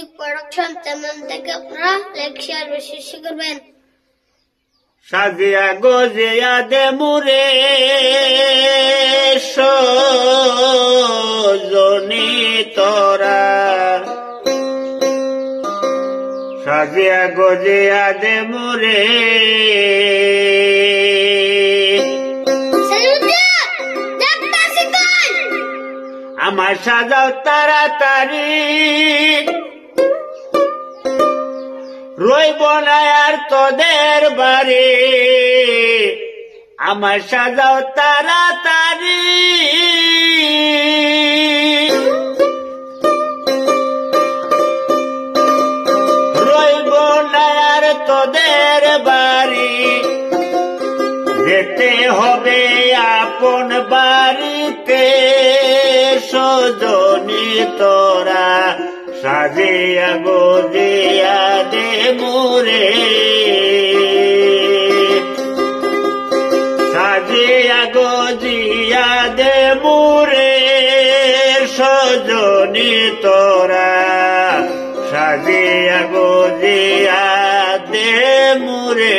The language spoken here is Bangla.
মিউজিক প্রোডাকশন চ্যানেল থেকে আপনারা লাইক শেয়ার বেশি বেশি করবেন। সাজিয়া গজিয়া দে মুরে সজনী তোরা, সাজিয়া গজিয়া দে মুরে আমার সাজাও তাড়াতাড়ি, রইব না আর তোদের বাড়ি, আমার সাজাও তাড়াতাড়ি, রইব না আর তোদের বাড়ি, যেতে হবে আপন বাড়িতে সজনী তোরা, সাজিয়া গজিয়া দে মুরে, সাজিয়া গজিয়া দে মুরে সজনী তোরা, সাজিয়া গজিয়া দে মুরে।